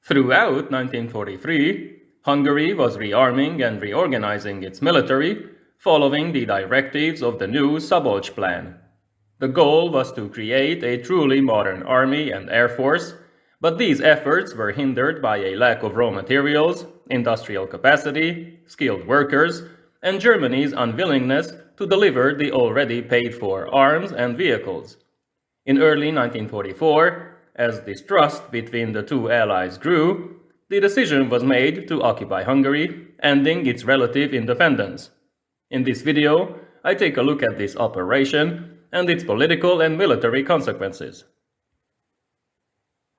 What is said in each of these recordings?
Throughout 1943, Hungary was rearming and reorganizing its military, following the directives of the new Szabolcs Plan. The goal was to create a truly modern army and air force, but these efforts were hindered by a lack of raw materials, industrial capacity, skilled workers, and Germany's unwillingness to deliver the already paid-for arms and vehicles. In early 1944, as distrust between the two allies grew, the decision was made to occupy Hungary, ending its relative independence. In this video, I take a look at this operation and its political and military consequences.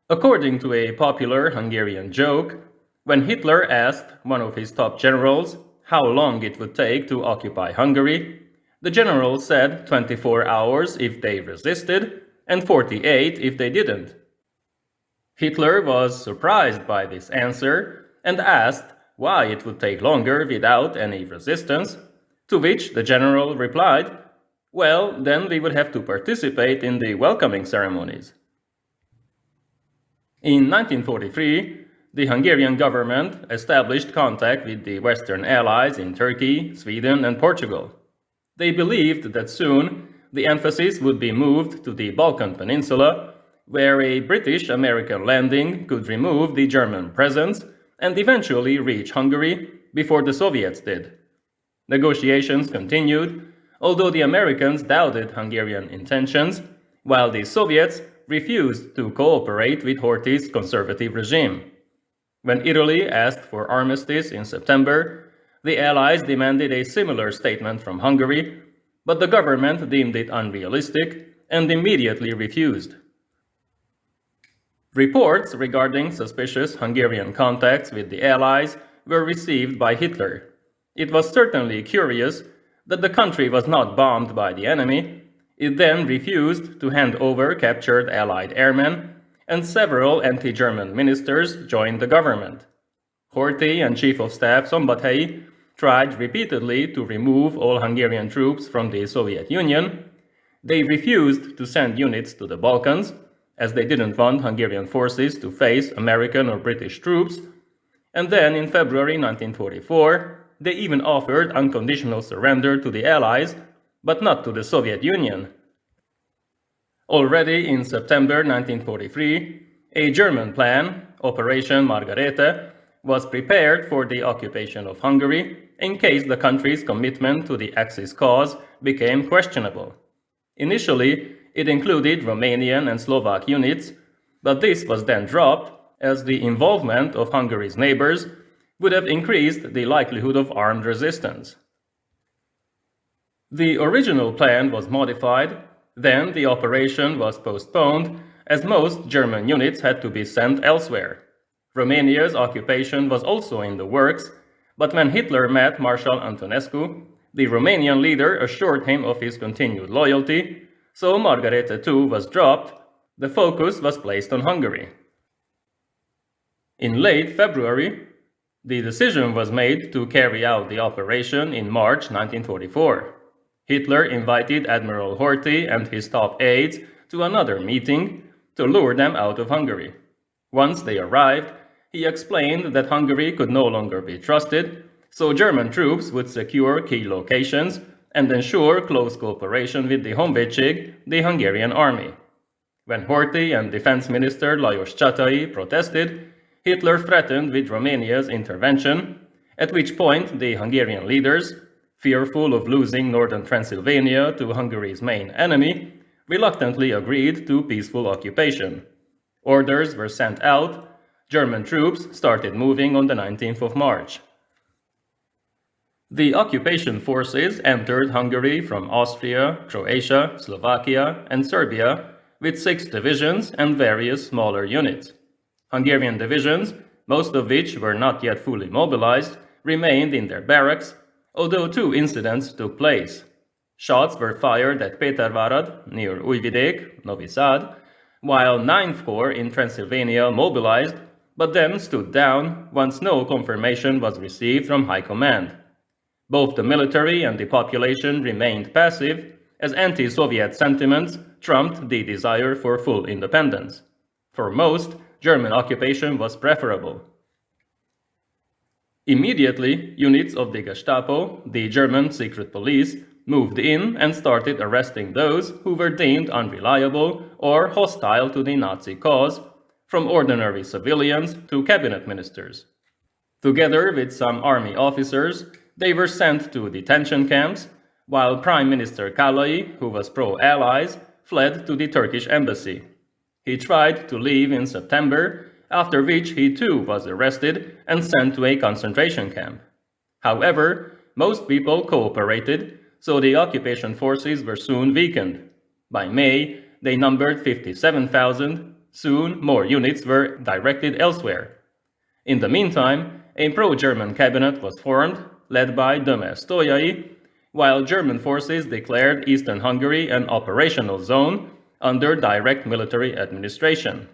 According to a popular Hungarian joke, when Hitler asked one of his top generals how long it would take to occupy Hungary, the general said 24 hours if they resisted and 48 if they didn't. Hitler was surprised by this answer and asked why it would take longer without any resistance, to which the general replied, "Well, then we would have to participate in the welcoming ceremonies." In 1943, the Hungarian government established contact with the Western Allies in Turkey, Sweden, and Portugal. They believed that soon the emphasis would be moved to the Balkan Peninsula, where a British-American landing could remove the German presence and eventually reach Hungary before the Soviets did. Negotiations continued, although the Americans doubted Hungarian intentions, while the Soviets refused to cooperate with Horthy's conservative regime. When Italy asked for armistice in September, the Allies demanded a similar statement from Hungary, but the government deemed it unrealistic and immediately refused. Reports regarding suspicious Hungarian contacts with the Allies were received by Hitler. It was certainly curious that the country was not bombed by the enemy. It then refused to hand over captured Allied airmen, and several anti-German ministers joined the government. Horthy and Chief of Staff Szombathely tried repeatedly to remove all Hungarian troops from the Soviet Union. They refused to send units to the Balkans, as they didn't want Hungarian forces to face American or British troops. And then in February 1944, they even offered unconditional surrender to the Allies, but not to the Soviet Union. Already in September 1943, a German plan, Operation Margarethe, was prepared for the occupation of Hungary in case the country's commitment to the Axis cause became questionable. Initially, it included Romanian and Slovak units, but this was then dropped as the involvement of Hungary's neighbors would have increased the likelihood of armed resistance. The original plan was modified, then the operation was postponed as most German units had to be sent elsewhere. Romania's occupation was also in the works, but when Hitler met Marshal Antonescu, the Romanian leader assured him of his continued loyalty, so Margarethe II was dropped. The focus was placed on Hungary. In late February, the decision was made to carry out the operation in March 1944. Hitler invited Admiral Horthy and his top aides to another meeting to lure them out of Hungary. Once they arrived, he explained that Hungary could no longer be trusted, so German troops would secure key locations and ensure close cooperation with the Honvédség, the Hungarian Army. When Horthy and Defense Minister Lajos Csatai protested, Hitler threatened with Romania's intervention, at which point the Hungarian leaders, fearful of losing northern Transylvania to Hungary's main enemy, reluctantly agreed to peaceful occupation. Orders were sent out. German troops started moving on the 19th of March. The occupation forces entered Hungary from Austria, Croatia, Slovakia, and Serbia with 6 divisions and various smaller units. Hungarian divisions, most of which were not yet fully mobilized, remained in their barracks, although 2 incidents took place. Shots were fired at Pétervárad, near Újvidék, Novi Sad, while 9th Corps in Transylvania mobilized, but then stood down once no confirmation was received from High Command. Both the military and the population remained passive, as anti-Soviet sentiments trumped the desire for full independence. For most, German occupation was preferable. Immediately, units of the Gestapo, the German secret police, moved in and started arresting those who were deemed unreliable or hostile to the Nazi cause, from ordinary civilians to cabinet ministers. Together with some army officers, they were sent to detention camps, while Prime Minister Kálai, who was pro-Allies, fled to the Turkish embassy. He tried to leave in September, after which he too was arrested and sent to a concentration camp. However, most people cooperated, so the occupation forces were soon weakened. By May, they numbered 57,000. Soon, more units were directed elsewhere. In the meantime, a pro-German cabinet was formed, led by Dömer Stolyai, while German forces declared Eastern Hungary an operational zone under direct military administration.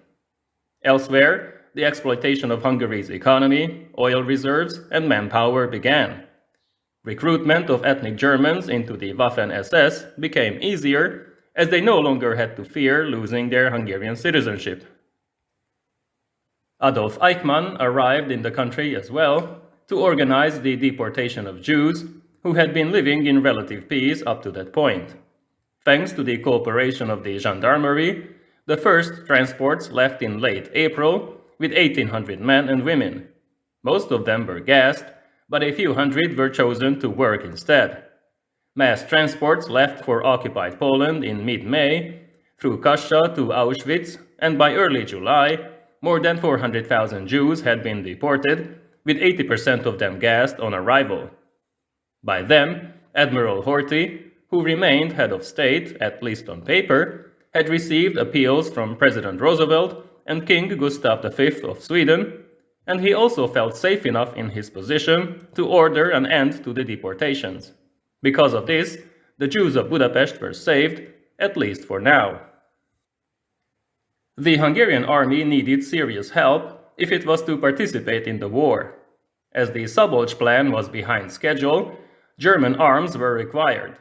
Elsewhere, the exploitation of Hungary's economy, oil reserves, and manpower began. Recruitment of ethnic Germans into the Waffen-SS became easier, as they no longer had to fear losing their Hungarian citizenship. Adolf Eichmann arrived in the country as well to organize the deportation of Jews who had been living in relative peace up to that point. Thanks to the cooperation of the gendarmerie, the first transports left in late April with 1,800 men and women. Most of them were gassed, but a few hundred were chosen to work instead. Mass transports left for occupied Poland in mid-May, through Kassa to Auschwitz, and by early July, more than 400,000 Jews had been deported, with 80% of them gassed on arrival. By then, Admiral Horthy, who remained head of state, at least on paper, had received appeals from President Roosevelt and King Gustav V of Sweden, and he also felt safe enough in his position to order an end to the deportations. Because of this, the Jews of Budapest were saved, at least for now. The Hungarian army needed serious help if it was to participate in the war. As the Szabolcs plan was behind schedule, German arms were required.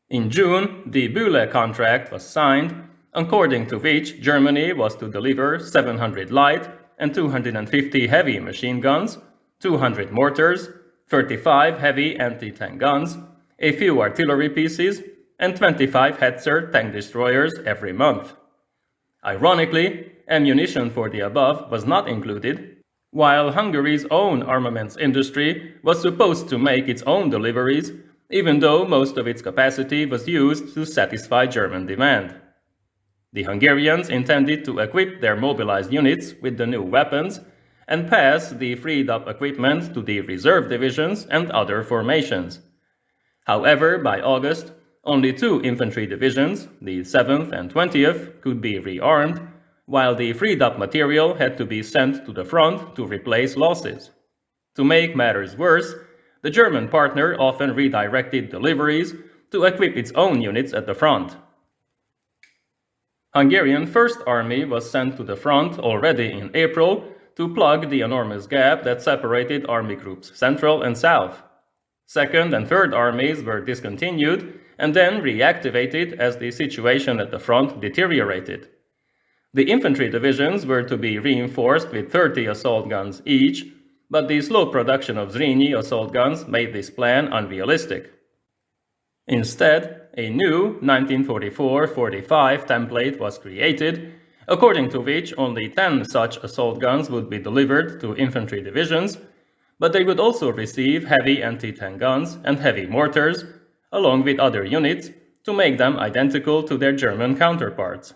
In June, the Bühle contract was signed, according to which Germany was to deliver 700 light and 250 heavy machine guns, 200 mortars, 35 heavy anti-tank guns, a few artillery pieces, and 25 Hetzer tank destroyers every month. Ironically, ammunition for the above was not included, while Hungary's own armaments industry was supposed to make its own deliveries, even though most of its capacity was used to satisfy German demand. The Hungarians intended to equip their mobilized units with the new weapons and pass the freed-up equipment to the reserve divisions and other formations. However, by August, only 2 infantry divisions, the 7th and 20th, could be rearmed, while the freed-up material had to be sent to the front to replace losses. To make matters worse, the German partner often redirected deliveries to equip its own units at the front. Hungarian First Army was sent to the front already in April to plug the enormous gap that separated army groups Central and South. Second and Third Armies were discontinued and then reactivated as the situation at the front deteriorated. The infantry divisions were to be reinforced with 30 assault guns each, but the slow production of Zrínyi assault guns made this plan unrealistic. Instead, a new 1944-45 template was created, according to which only 10 such assault guns would be delivered to infantry divisions, but they would also receive heavy anti-tank guns and heavy mortars, along with other units, to make them identical to their German counterparts.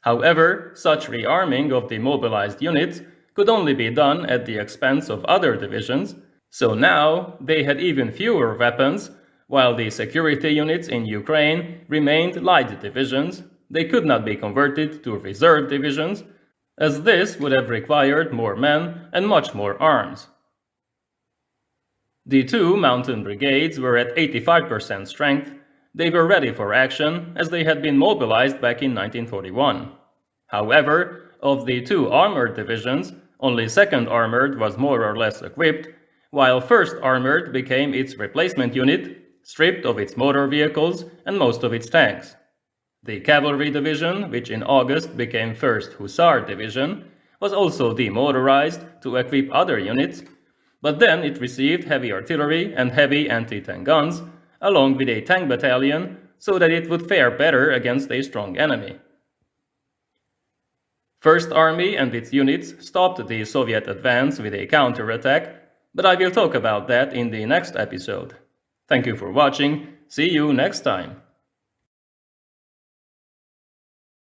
However, such rearming of the mobilized units could only be done at the expense of other divisions, so now they had even fewer weapons, while the security units in Ukraine remained light divisions. They could not be converted to reserve divisions, as this would have required more men and much more arms. The 2 mountain brigades were at 85% strength. They were ready for action, as they had been mobilized back in 1941. However, of the 2 armored divisions, only 2nd Armored was more or less equipped, while 1st Armored became its replacement unit, stripped of its motor vehicles and most of its tanks. The cavalry division, which in August became 1st Hussar Division, was also demotorized to equip other units, but then it received heavy artillery and heavy anti-tank guns, along with a tank battalion, so that it would fare better against a strong enemy. First Army and its units stopped the Soviet advance with a counterattack, but I will talk about that in the next episode. Thank you for watching. See you next time.